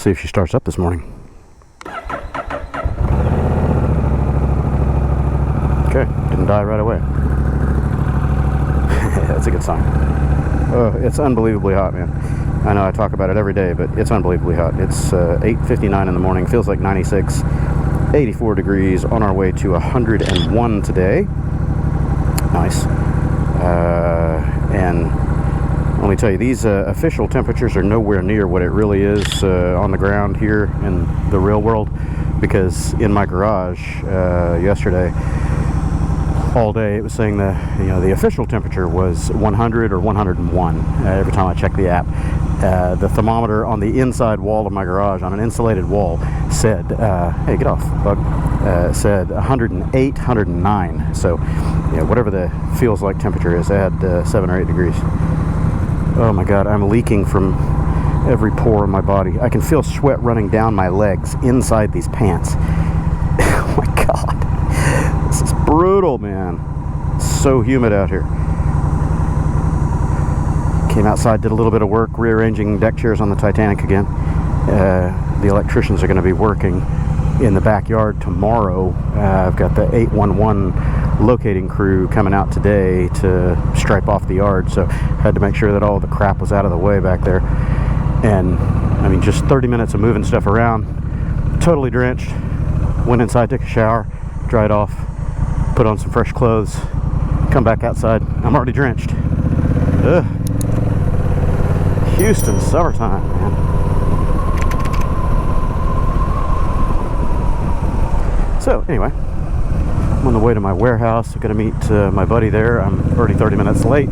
see if she starts up this morning. Okay, didn't die right away. That's a good sign. Oh, it's unbelievably hot, man. I know I talk about it every day, but it's unbelievably hot. It's 8:59 in the morning, feels like 96, 84 degrees, on our way to 101 today. Nice. And let me tell you, these official temperatures are nowhere near what it really is on the ground here in the real world, because in my garage yesterday, all day it was saying the official temperature was 100 or 101 every time I checked the app. The thermometer on the inside wall of my garage, on an insulated wall, said, hey, get off, bug, said 108, 109. So, yeah, whatever the feels like temperature is, I had 7 or 8 degrees. Oh my God, I'm leaking from every pore in my body. I can feel sweat running down my legs inside these pants. Oh my God. This is brutal, man. It's so humid out here. Came outside, did a little bit of work rearranging deck chairs on the Titanic again. The electricians are going to be working in the backyard tomorrow. I've got the 811 locating crew coming out today to stripe off the yard, so had to make sure that all the crap was out of the way back there. And I mean, just 30 minutes of moving stuff around, totally drenched. Went inside, took a shower, dried off, put on some fresh clothes, come back outside, I'm already drenched. Ugh. Houston summertime, man. So anyway, I'm on the way to my warehouse. I'm gonna meet my buddy there. I'm already 30 minutes late.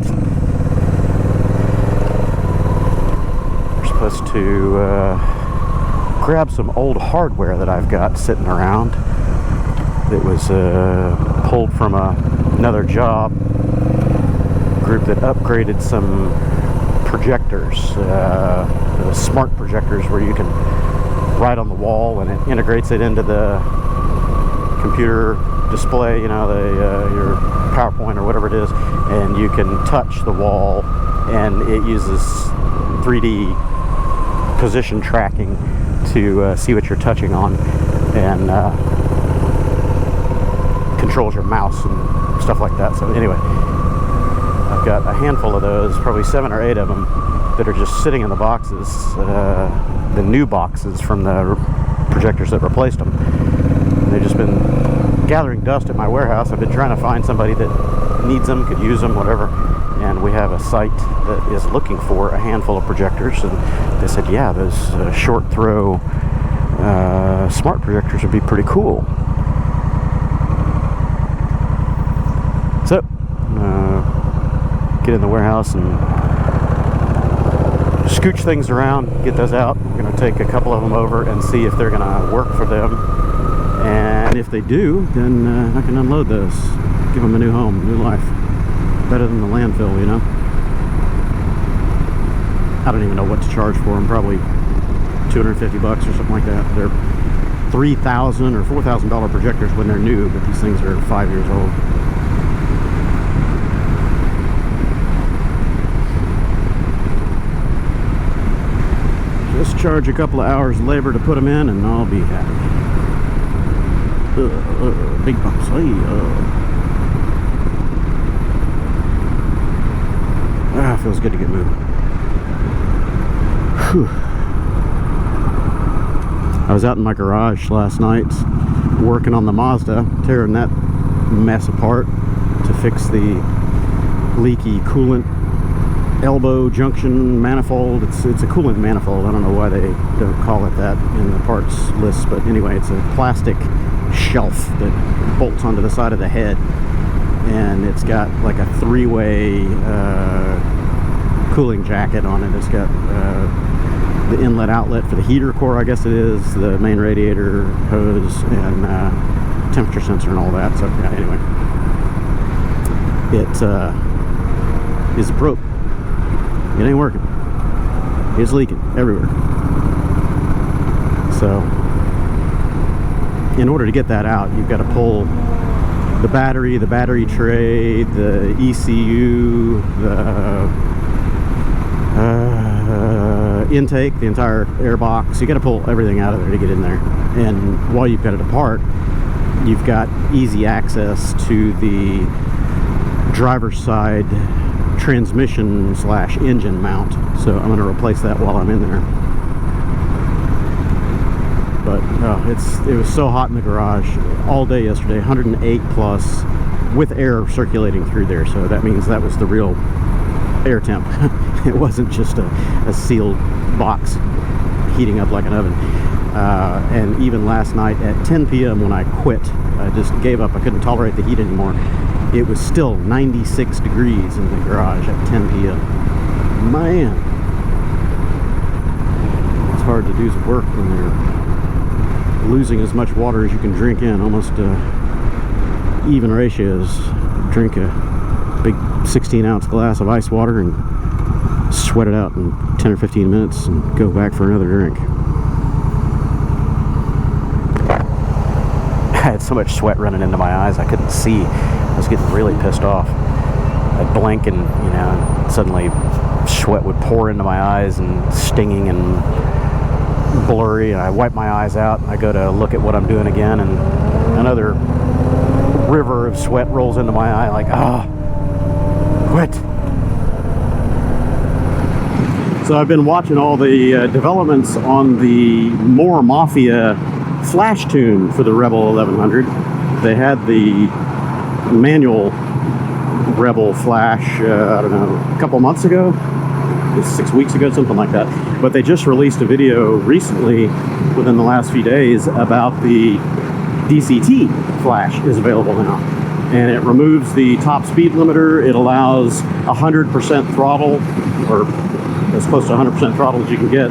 We're supposed to grab some old hardware that I've got sitting around that was pulled from another job group that upgraded some projectors, smart projectors where you can write on the wall and it integrates it into the computer display, you know, your PowerPoint or whatever it is, and you can touch the wall and it uses 3D position tracking to see what you're touching on, and controls your mouse and stuff like that. So anyway, I've got a handful of those, probably 7 or 8 of them, that are just sitting in the boxes, the new boxes from the projectors that replaced them. And they've just been gathering dust at my warehouse. I've been trying to find somebody that needs them, could use them, whatever. And we have a site that is looking for a handful of projectors. And they said, yeah, those short throw smart projectors would be pretty cool. So, get in the warehouse and scooch things around, get those out. We're going to take a couple of them over and see if they're going to work for them. And if they do, then I can unload those, give them a new home, new life. Better than the landfill, you know? I don't even know what to charge for them, probably $250 or something like that. They're $3,000 or $4,000 projectors when they're new, but these things are 5 years old. Just charge a couple of hours labor to put them in and I'll be happy. Big box. Feels good to get moving. Whew. I was out in my garage last night working on the Mazda, tearing that mess apart to fix the leaky coolant elbow junction manifold. It's a coolant manifold. I don't know why they don't call it that in the parts list, but anyway, it's a plastic shelf that bolts onto the side of the head, and it's got like a 3-way cooling jacket on it. It's got the inlet outlet for the heater core, I guess it is, the main radiator hose, and temperature sensor and all that. So yeah, anyway, it is broke. It ain't working. It's leaking everywhere. So in order to get that out, you've got to pull the battery tray, the ECU, the intake, the entire air box. You got to pull everything out of there to get in there. And while you've got it apart, you've got easy access to the driver's side transmission / engine mount. So I'm going to replace that while I'm in there. But it was so hot in the garage all day yesterday, 108 plus, with air circulating through there. So that means that was the real air temp. It wasn't just a sealed box heating up like an oven. And even last night at 10 p.m. when I quit, I just gave up. I couldn't tolerate the heat anymore. It was still 96 degrees in the garage at 10 p.m. Man, it's hard to do some work when you're losing as much water as you can drink in. Almost even ratios. Drink a big 16-ounce glass of ice water and sweat it out in 10 or 15 minutes and go back for another drink. I had so much sweat running into my eyes I couldn't see. I was getting really pissed off. I'd blink and, you know, suddenly sweat would pour into my eyes and stinging and blurry, and I wipe my eyes out and I go to look at what I'm doing again, and another river of sweat rolls into my eye like, quit. So I've been watching all the developments on the more Mafia flash tune for the Rebel 1100. They had the manual Rebel flash, I don't know, a couple months ago, 6 weeks ago, something like that. But they just released a video recently, within the last few days, about the DCT flash is available now. And it removes the top speed limiter. It allows 100% throttle, or as close to 100% throttle as you can get.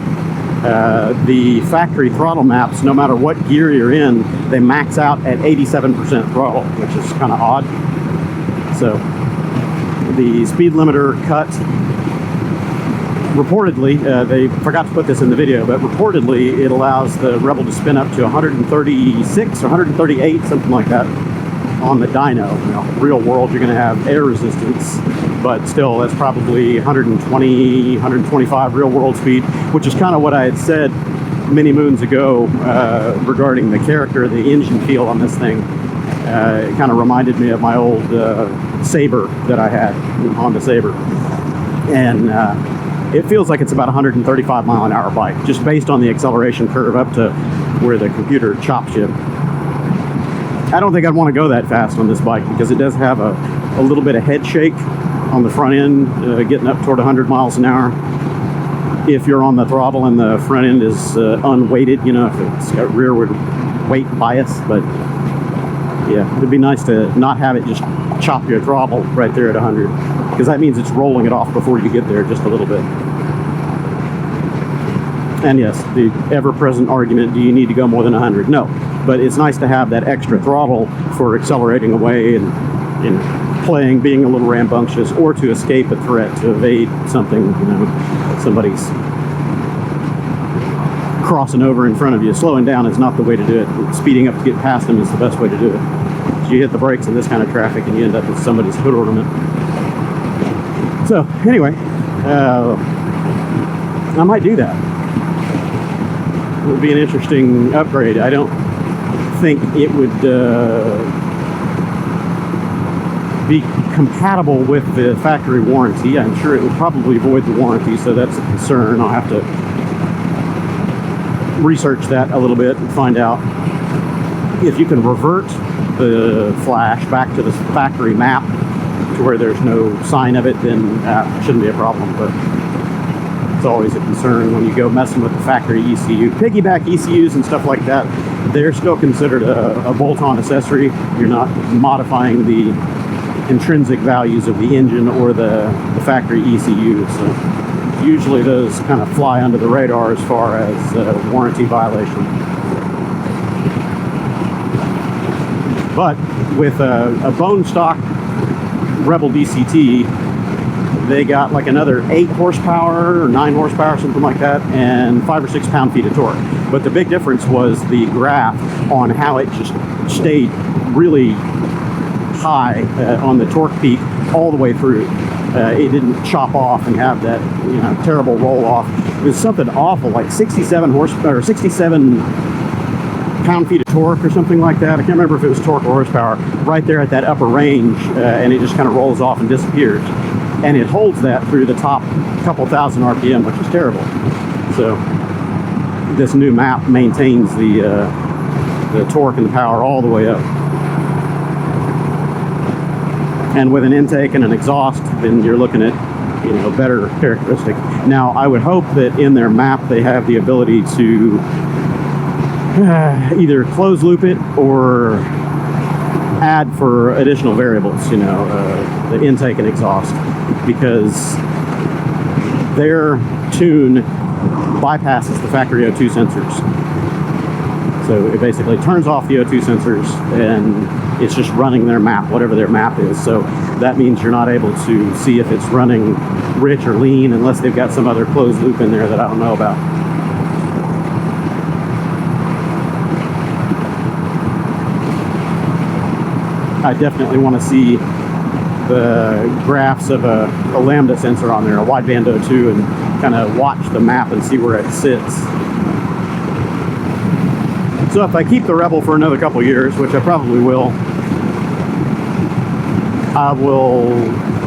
The factory throttle maps, no matter what gear you're in, they max out at 87% throttle, which is kind of odd. So the speed limiter cut, reportedly, they forgot to put this in the video, but reportedly it allows the Rebel to spin up to 136 or 138, something like that, on the dyno. You know, real world, you're going to have air resistance, but still, that's probably 120, 125 real world speed, which is kind of what I had said many moons ago regarding the character, the engine feel on this thing. It kind of reminded me of my old Sabre that I had, Honda Sabre. And it feels like it's about 135 mile an hour bike, just based on the acceleration curve up to where the computer chops you. I don't think I'd want to go that fast on this bike because it does have a little bit of head shake on the front end, getting up toward 100 miles an hour. If you're on the throttle and the front end is unweighted, you know, if it's got rearward weight bias. But yeah, it'd be nice to not have it just chop your throttle right there at 100, because that means it's rolling it off before you get there just a little bit. And yes, the ever-present argument, do you need to go more than 100? No, but it's nice to have that extra throttle for accelerating away and playing, being a little rambunctious, or to escape a threat, to evade something, you know, somebody's crossing over in front of you. Slowing down is not the way to do it. Speeding up to get past them is the best way to do it. You hit the brakes in this kind of traffic and you end up with somebody's hood ornament. So anyway, I might do that. It would be an interesting upgrade. I don't think it would be compatible with the factory warranty. I'm sure it would probably void the warranty, so that's a concern. I'll have to research that a little bit and find out if you can revert the flash back to the factory map to where there's no sign of it. Then it shouldn't be a problem, but it's always a concern when you go messing with the factory ECU. Piggyback ECUs and stuff like that, they're still considered a bolt-on accessory. You're not modifying the intrinsic values of the engine or the factory ECU. So usually those kind of fly under the radar as far as warranty violation. But with a bone stock Rebel DCT, they got like another 8 horsepower or 9 horsepower, something like that, and 5 or 6 pound-feet of torque. But the big difference was the graph on how it just stayed really high on the torque peak all the way through. it didn't chop off and have that, you know, terrible roll off. It was something awful, like 67 horsepower, or 67 pound-feet of torque or something like that. I can't remember if it was torque or horsepower, right there at that upper range, and it just kind of rolls off and disappears. And it holds that through the top couple thousand RPM, which is terrible. So this new map maintains the torque and the power all the way up. And with an intake and an exhaust, then you're looking at, you know, better characteristic. Now, I would hope that in their map they have the ability to either close loop it or add for additional variables, you know, the intake and exhaust, because their tune bypasses the factory O2 sensors. So it basically turns off the O2 sensors and it's just running their map, whatever their map is. So that means you're not able to see if it's running rich or lean unless they've got some other closed loop in there that I don't know about. I definitely want to see the graphs of a lambda sensor on there, a wideband O2, and kind of watch the map and see where it sits. So if I keep the Rebel for another couple years, which I probably will, I will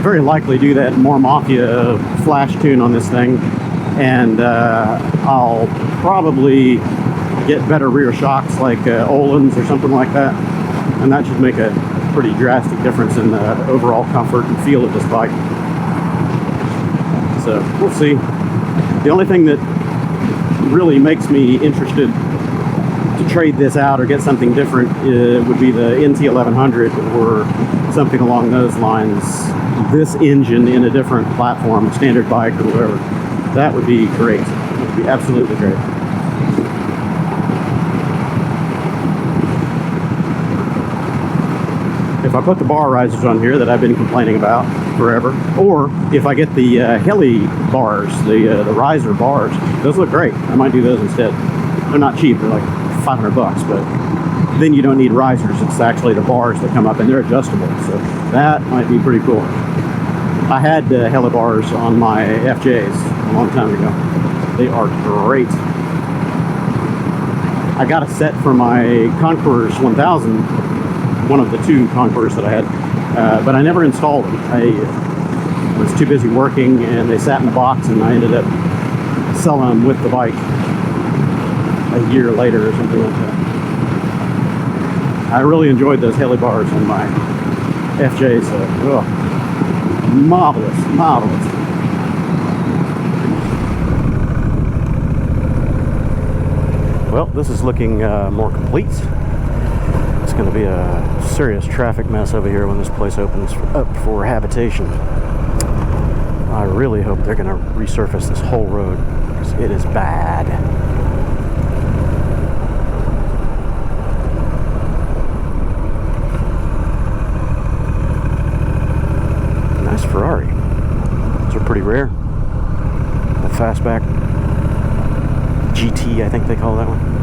very likely do that more Mafia flash tune on this thing, and I'll probably get better rear shocks like Olin's or something like that, and that should make a pretty drastic difference in the overall comfort and feel of this bike. So we'll see. The only thing that really makes me interested to trade this out or get something different would be the NT1100 or something along those lines. This engine in a different platform, standard bike or whatever, that would be great. It would be absolutely great. If I put the bar risers on here that I've been complaining about forever, or if I get the heli bars, the riser bars, those look great. I might do those instead. They're not cheap, they're like $500, but then you don't need risers. It's actually the bars that come up and they're adjustable, so that might be pretty cool. I had heli bars on my FJs a long time ago. They are great. I got a set for my Conquerors 1000, one of the two Conquerors that I had, but I never installed them. I was too busy working and they sat in the box, and I ended up selling them with the bike a year later or something like that. I really enjoyed those heli bars on my FJ, so marvelous, marvelous. Well, this is looking more complete. It's going to be a serious traffic mess over here when this place opens up for habitation. I really hope they're going to resurface this whole road, because it is bad. Nice Ferrari. Those are pretty rare. The fastback GT, I think they call that one.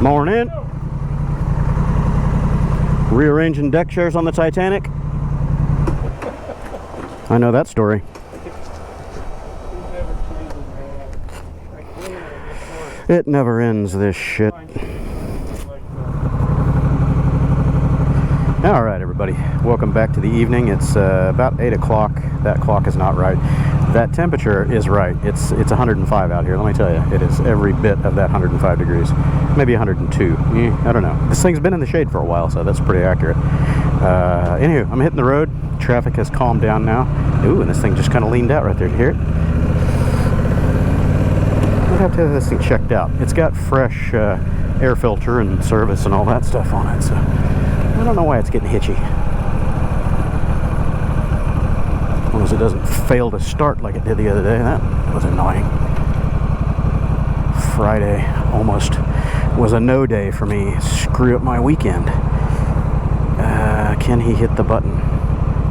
Morning. Rearranging deck chairs on the Titanic. I know that story. It never ends, this shit. All right, everybody. Welcome back to the evening. It's about 8 o'clock. That clock is not right. That temperature is right. It's 105 out here. Let me tell you, it is every bit of that 105 degrees. Maybe 102. I don't know. This thing's been in the shade for a while, so that's pretty accurate. Anywho, I'm hitting the road. Traffic has calmed down now. Ooh, and this thing just kind of leaned out right there. Did you hear it? I'd have to have this thing checked out. It's got fresh air filter and service and all that stuff on it, so I don't know why it's getting hitchy. As long as it doesn't fail to start like it did the other day. That was annoying. Friday almost was a no day for me. Screw up my weekend. Can he hit the button?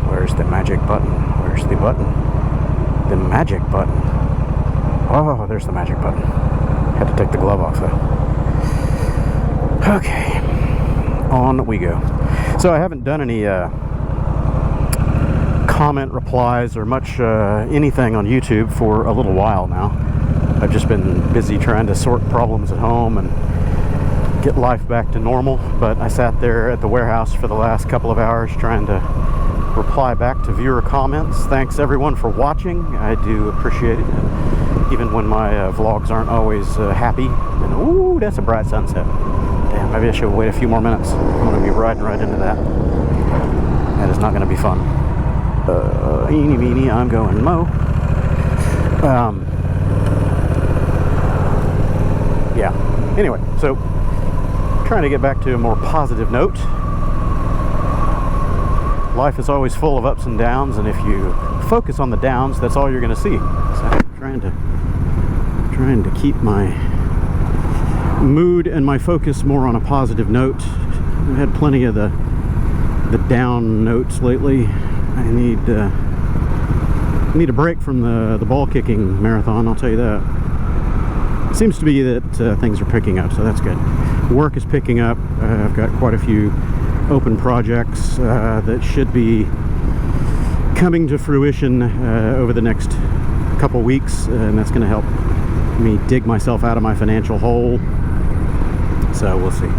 Where's the magic button? Where's the button? The magic button. Oh, there's the magic button. Had to take the glove off though. Okay, on we go. So I haven't done any comment replies or much anything on YouTube for a little while now. I've just been busy trying to sort problems at home and get life back to normal, but I sat there at the warehouse for the last couple of hours trying to reply back to viewer comments. Thanks everyone for watching. I do appreciate it, even when my vlogs aren't always happy. And ooh, that's a bright sunset. Damn, maybe I should wait a few more minutes. I'm going to be riding right into that. That is not going to be fun. Eeny meeny, I'm going mow. Yeah. Anyway, so trying to get back to a more positive note. Life is always full of ups and downs, and if you focus on the downs, that's all you're going to see. So I'm trying to keep my mood and my focus more on a positive note. I've had plenty of the down notes lately. I need a break from the ball kicking marathon, I'll tell you that. It seems to be that things are picking up, so that's good. Work is picking up. I've got quite a few open projects that should be coming to fruition over the next couple weeks, and that's going to help me dig myself out of my financial hole. So we'll see.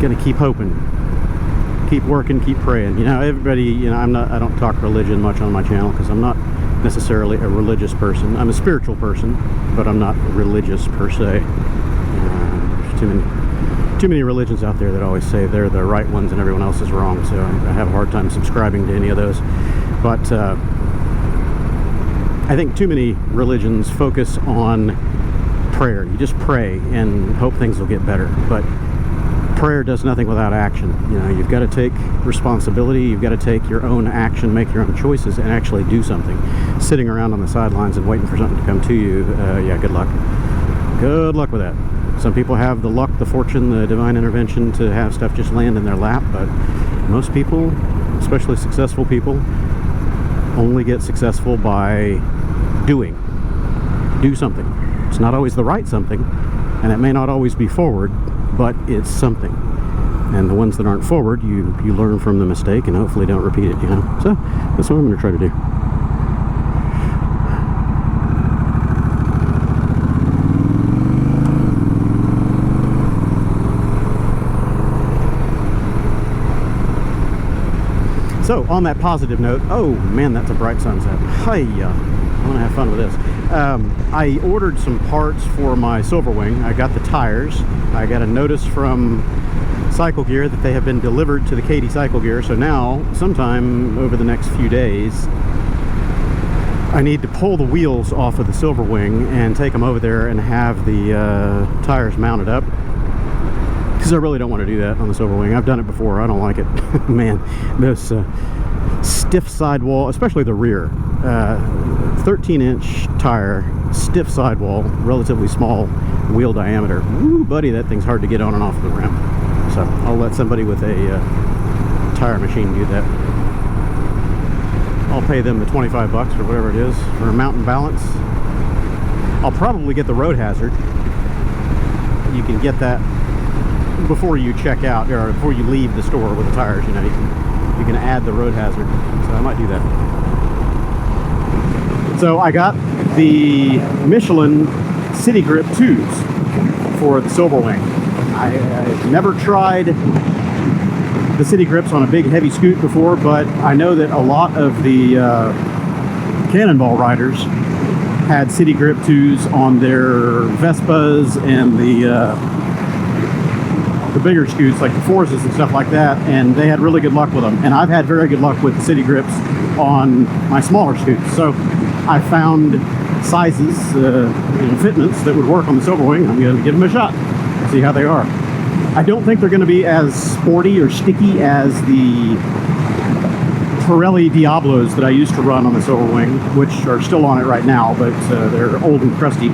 Gonna keep hoping, keep working, keep praying. You know, everybody, you know, I don't talk religion much on my channel because I'm not necessarily a religious person. I'm a spiritual person, but I'm not religious per se. There's too many religions out there that always say they're the right ones and everyone else is wrong, so I have a hard time subscribing to any of those. But I think too many religions focus on prayer. You just pray and hope things will get better, but prayer does nothing without action. You know, you've got to take responsibility, you've got to take your own action, make your own choices, and actually do something. Sitting around on the sidelines and waiting for something to come to you, yeah, good luck. Good luck with that. Some people have the luck, the fortune, the divine intervention to have stuff just land in their lap, but most people, especially successful people, only get successful by doing. Do something. It's not always the right something, and it may not always be forward, but it's something. And the ones that aren't forward, you learn from the mistake and hopefully don't repeat it, you know. So that's what I'm going to try to do. So on that positive note, oh man, that's a bright sunset. Hi, I want to have fun with this. I ordered some parts for my Silverwing. I got the tires. I got a notice from Cycle Gear that they have been delivered to the Katy Cycle Gear. So now, sometime over the next few days, I need to pull the wheels off of the Silverwing and take them over there and have the tires mounted up. Because I really don't want to do that on the Silverwing. I've done it before. I don't like it. Man, those stiff sidewall, especially the rear. 13-inch tire, stiff sidewall, relatively small wheel diameter. Ooh, buddy, that thing's hard to get on and off the rim. So I'll let somebody with a tire machine do that. I'll pay them the 25 bucks or whatever it is for a mountain balance. I'll probably get the road hazard. You can get that before you check out, or before you leave the store with the tires. You know, you can add the road hazard. So I might do that. So I got the Michelin City Grip 2s for the Silverwing. I've never tried the City Grips on a big heavy scoot before, but I know that a lot of the Cannonball riders had City Grip 2s on their Vespas and the bigger scoots like the Forzas and stuff like that, and they had really good luck with them. And I've had very good luck with the City Grips on my smaller scoots. So I found sizes, fitments that would work on the Silverwing. I'm going to give them a shot, see how they are. I don't think they're going to be as sporty or sticky as the Pirelli Diablos that I used to run on the Silverwing, which are still on it right now, but they're old and crusty.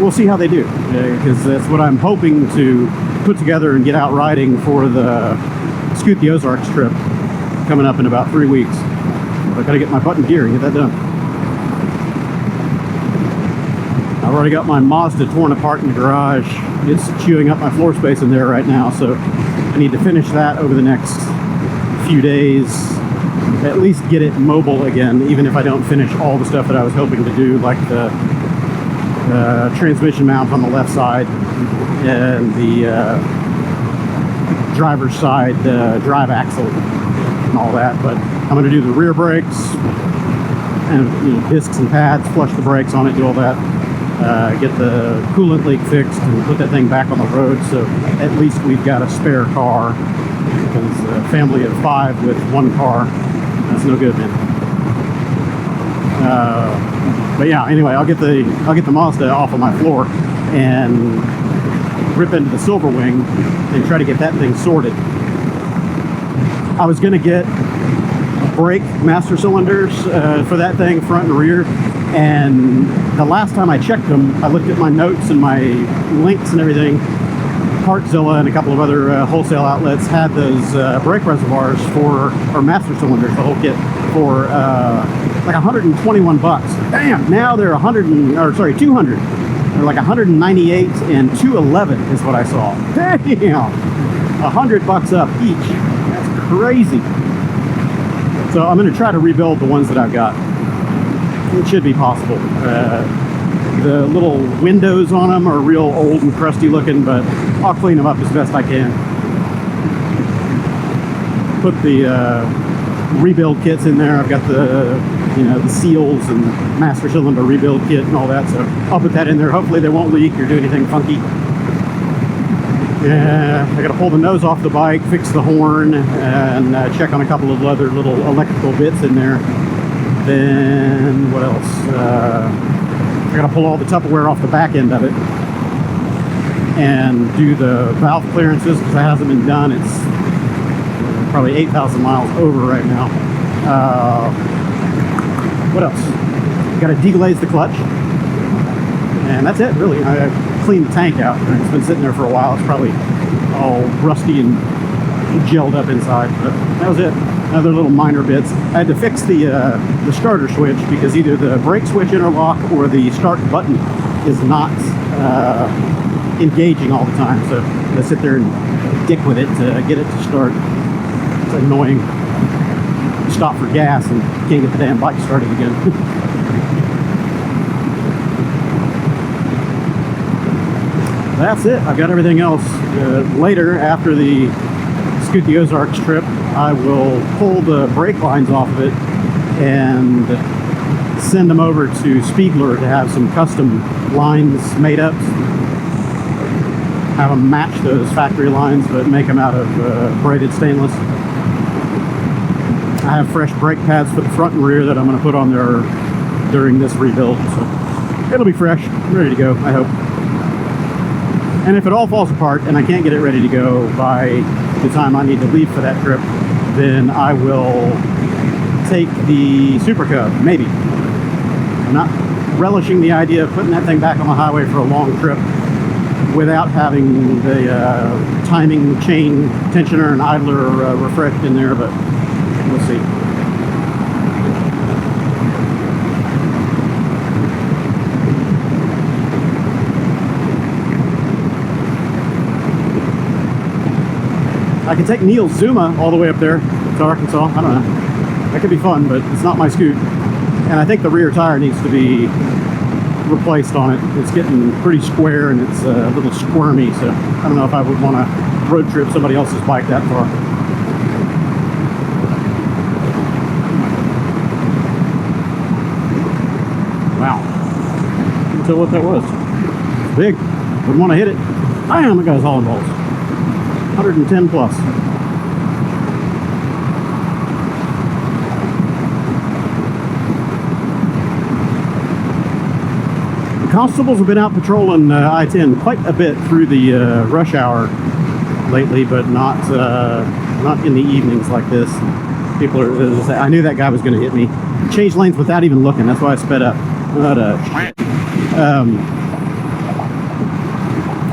We'll see how they do, because that's what I'm hoping to put together and get out riding for the Scoot the Ozarks trip coming up in about 3 weeks. but I gotta get my button gear and get that done. I've already got my Mazda torn apart in the garage. It's chewing up my floor space in there right now, so I need to finish that over the next few days. At least get it mobile again, even if I don't finish all the stuff that I was hoping to do, like the transmission mount on the left side and the driver's side drive axle and all that. But I'm going to do the rear brakes and, you know, discs and pads, flush the brakes on it, do all that. Get the coolant leak fixed and put that thing back on the road, so at least we've got a spare car, because a family of 5 with 1 car, that's no good, man. But yeah, anyway, I'll get the Mazda off of my floor and rip into the Silverwing and try to get that thing sorted. I was gonna get brake master cylinders for that thing, front and rear, and the last time I checked them, I looked at my notes and my links and everything. Partzilla and a couple of other wholesale outlets had those brake reservoirs for, or master cylinders, the whole kit, for like 121 bucks. Damn, now they're 200. They're like 198 and 211 is what I saw. Damn, $100 up each. That's crazy. So I'm going to try to rebuild the ones that I've got. It should be possible. The little windows on them are real old and crusty looking, but I'll clean them up as best I can. Put the rebuild kits in there. I've got the, you know, the seals and master cylinder rebuild kit and all that, so I'll put that in there. Hopefully they won't leak or do anything funky. Yeah, I got to pull the nose off the bike, fix the horn, and check on a couple of other little electrical bits in there. Then what else? I got to pull all the Tupperware off the back end of it and do the valve clearances, because that hasn't been done. It's probably 8,000 miles over right now. What else? Got to deglaze the clutch, and that's it, really. I cleaned the tank out. It's been sitting there for a while. It's probably all rusty and gelled up inside, but that was it. Other little minor bits. I had to fix the starter switch, because either the brake switch interlock or the start button is not engaging all the time. So I sit there and dick with it to get it to start. It's annoying. Stop for gas and can't get the damn bike started again. That's it. I've got everything else. Later, after the Scoot the Ozarks trip, I will pull the brake lines off of it and send them over to Spiegler to have some custom lines made up. Have them match those factory lines, but make them out of braided stainless. I have fresh brake pads for the front and rear that I'm going to put on there during this rebuild, so it'll be fresh, ready to go, I hope. And if it all falls apart and I can't get it ready to go by the time I need to leave for that trip, then I will take the Super Cub, maybe. I'm not relishing the idea of putting that thing back on the highway for a long trip without having the timing chain tensioner and idler refreshed in there, but we'll see. I can take Neil's Zuma all the way up there to Arkansas. I don't know. That could be fun, but it's not my Scoot. And I think the rear tire needs to be replaced on it. It's getting pretty square and it's a little squirmy, so I don't know if I would want to road trip somebody else's bike that far. Wow. Can't tell what that was. It's big. Wouldn't want to hit it. Bam! That guy's hauling balls. 110 plus. The constables have been out patrolling I-10 quite a bit through the rush hour lately, but not in the evenings like this. People are. I knew that guy was going to hit me. Changed lanes without even looking. That's why I sped up. But,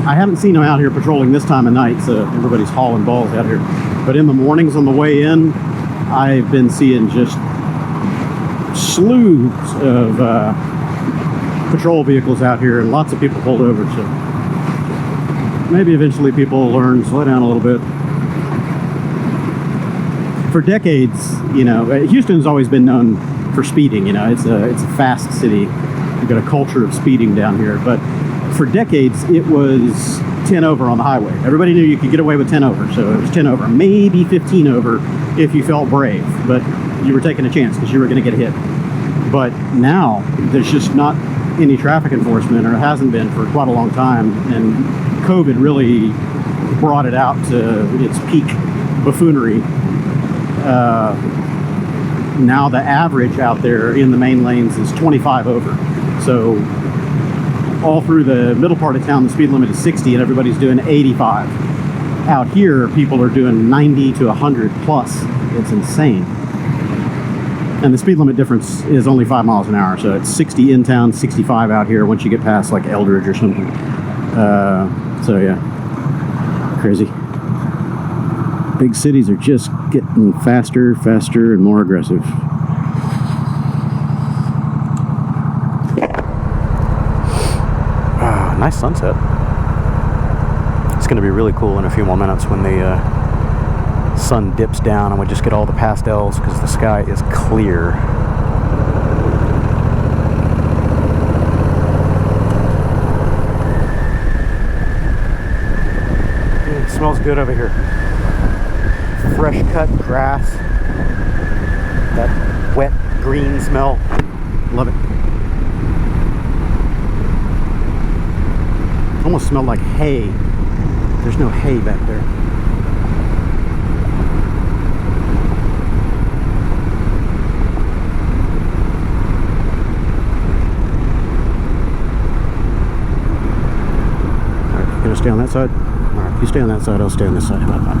I haven't seen them out here patrolling this time of night, so everybody's hauling balls out here. But in the mornings on the way in, I've been seeing just slews of patrol vehicles out here, and lots of people pulled over, so maybe eventually people will learn, slow down a little bit. For decades, you know, Houston's always been known for speeding. You know, it's a fast city. We've got a culture of speeding down here, but for decades it was 10 over on the highway. Everybody knew you could get away with 10 over, so it was 10 over, maybe 15 over if you felt brave, but you were taking a chance because you were going to get hit. But now there's just not any traffic enforcement, or hasn't been for quite a long time, and COVID really brought it out to its peak buffoonery. Now the average out there in the main lanes is 25 over. So all through the middle part of town, the speed limit is 60 and everybody's doing 85. Out here, people are doing 90 to 100 plus. It's insane. And the speed limit difference is only 5 miles an hour. So it's 60 in town, 65 out here once you get past like Eldridge or something. So yeah, crazy. Big cities are just getting faster, and more aggressive. Nice sunset. It's going to be really cool in a few more minutes when the sun dips down and we just get all the pastels because the sky is clear. It smells good over here. Fresh cut grass, that wet green smell, love it. Almost smelled like hay. There's no hay back there. Alright, you gonna stay on that side? Alright, you stay on that side, I'll stay on this side. How about that?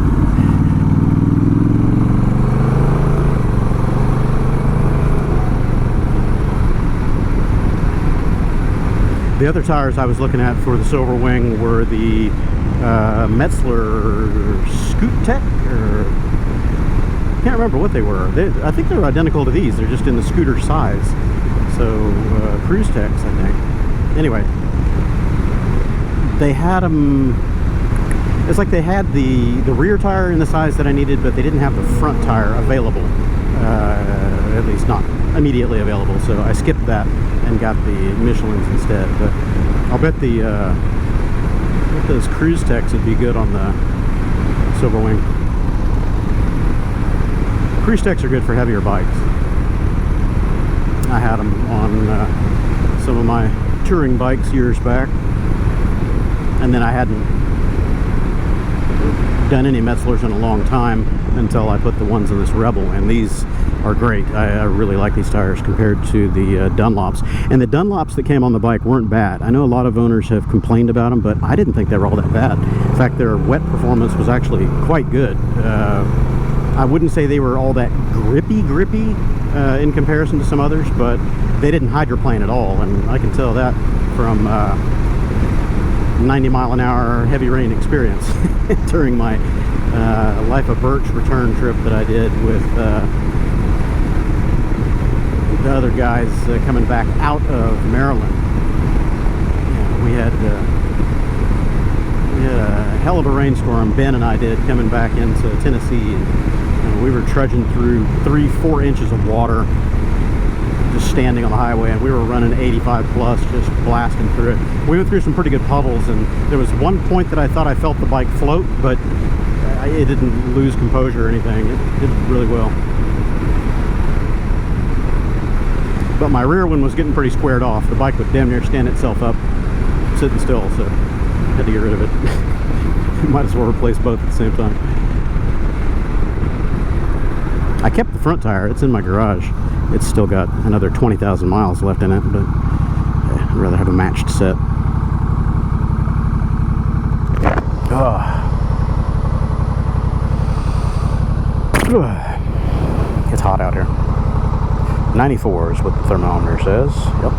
The other tires I was looking at for the Silverwing were the Metzler Scoot Tech, or can't remember what they were. I think they're identical to these. They're just in the scooter size. So Cruise Techs, I think. Anyway, they had them. It's like they had the rear tire in the size that I needed, but they didn't have the front tire available. At least not immediately available. So I skipped that and got the Michelins instead. But I'll bet those Cruise Techs would be good on the Silverwing. Cruise Techs are good for heavier bikes. I had them on some of my touring bikes years back, and then I hadn't done any Metzlers in a long time until I put the ones in this Rebel, and these are great. I really like these tires compared to the Dunlops. And the Dunlops that came on the bike weren't bad. I know a lot of owners have complained about them, but I didn't think they were all that bad. In fact, their wet performance was actually quite good. I wouldn't say they were all that grippy in comparison to some others, but they didn't hydroplane at all, and I can tell that from 90 mile an hour heavy rain experience during my Life of Birch return trip that I did with the other guys coming back out of Maryland. Yeah, we had a hell of a rainstorm, Ben and I did, coming back into Tennessee, and we were trudging through 3-4 inches of water, just standing on the highway, and we were running 85 plus, just blasting through it. We went through some pretty good puddles, and there was one point that I thought I felt the bike float, but it didn't lose composure or anything. It did really well. But my rear one was getting pretty squared off. The bike would damn near stand itself up sitting still, so I had to get rid of it. Might as well replace both at the same time. I kept the front tire. It's in my garage. It's still got another 20,000 miles left in it, but yeah, I'd rather have a matched set. It's hot out here. 94 is what the thermometer says. Yep.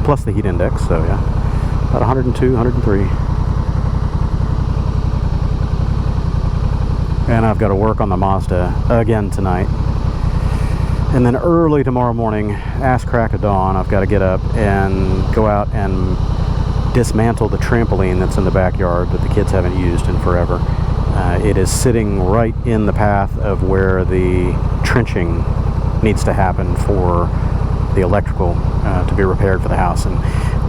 Plus the heat index, so yeah. About 102, 103. And I've got to work on the Mazda again tonight. And then early tomorrow morning, ass crack of dawn, I've got to get up and go out and dismantle the trampoline that's in the backyard that the kids haven't used in forever. It is sitting right in the path of where the trenching needs to happen for the electrical to be repaired for the house, and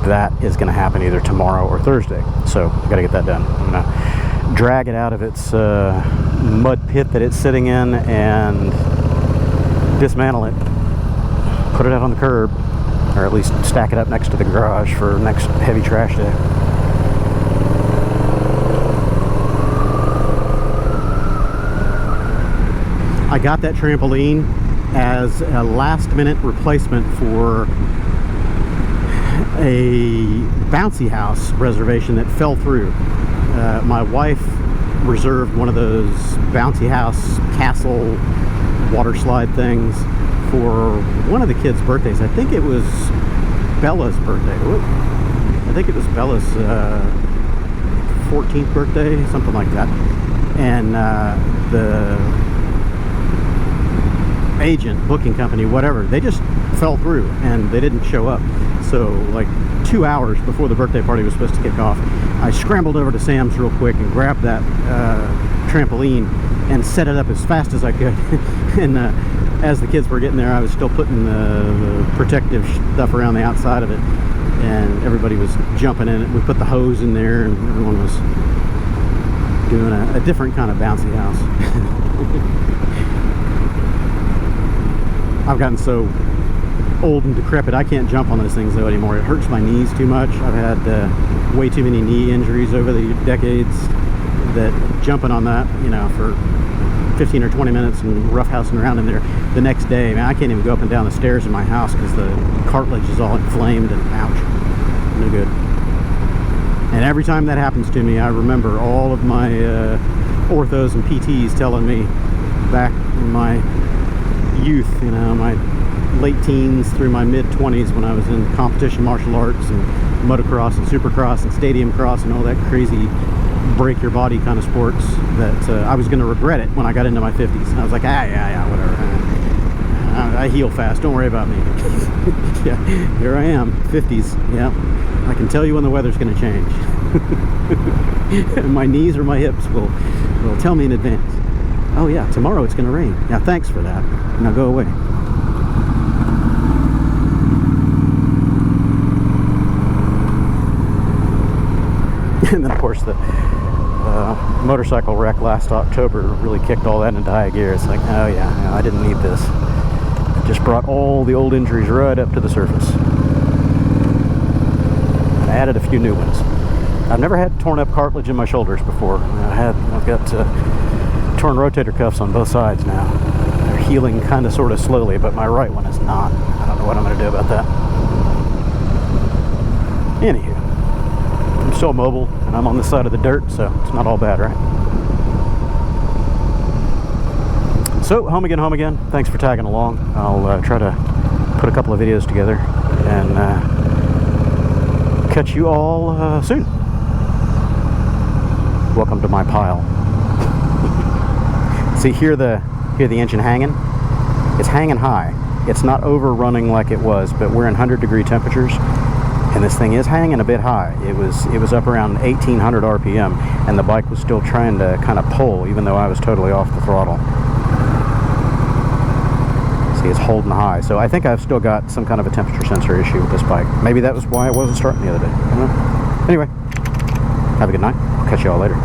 that is going to happen either tomorrow or Thursday. So I've got to get that done. I'm going to drag it out of its mud pit that it's sitting in and dismantle it, put it out on the curb, or at least stack it up next to the garage for next heavy trash day. I got that trampoline as a last-minute replacement for a bouncy house reservation that fell through. My wife reserved one of those bouncy house castle water slide things for one of the kids' birthdays. I think it was Bella's birthday. I think it was Bella's 14th birthday, something like that. And the agent, booking company, whatever, they just fell through and they didn't show up. So like 2 hours before the birthday party was supposed to kick off, I scrambled over to Sam's real quick and grabbed that trampoline and set it up as fast as I could. And as the kids were getting there, I was still putting the protective stuff around the outside of it, and everybody was jumping in it. We put the hose in there and everyone was doing a different kind of bouncy house. I've gotten so old and decrepit, I can't jump on those things though anymore. It hurts my knees too much. I've had way too many knee injuries over the decades that jumping on that, you know, for 15 or 20 minutes and roughhousing around in there the next day, man, I can't even go up and down the stairs in my house because the cartilage is all inflamed and ouch, no good. And every time that happens to me, I remember all of my orthos and PTs telling me back in my youth, you know, my late teens through my mid-20s, when I was in competition martial arts and motocross and supercross and stadium cross and all that crazy break your body kind of sports, that I was going to regret it when I got into my 50s. And I was like, yeah, whatever. I heal fast, don't worry about me. Yeah, here I am, 50s. Yeah, I can tell you when the weather's going to change. My knees or my hips will tell me in advance. Oh yeah, tomorrow it's going to rain. Yeah, thanks for that. Now go away. And then of course the motorcycle wreck last October really kicked all that into high gear. It's like, oh yeah, I didn't need this. It just brought all the old injuries right up to the surface. I added a few new ones. I've never had torn up cartilage in my shoulders before. I've got torn rotator cuffs on both sides now. They're healing kind of sort of slowly, but my right one is not. I don't know what I'm going to do about that. Anywho, I'm still mobile and I'm on this side of the dirt, so it's not all bad, right? So home again. Thanks for tagging along. I'll try to put a couple of videos together and catch you all soon. Welcome to my pile. See, hear the engine hanging? It's hanging high. It's not overrunning like it was, but we're in 100-degree temperatures, and this thing is hanging a bit high. It was up around 1800 RPM, and the bike was still trying to kind of pull, even though I was totally off the throttle. See, it's holding high. So I think I've still got some kind of a temperature sensor issue with this bike. Maybe that was why it wasn't starting the other day. I don't know. Anyway, have a good night. I'll catch you all later.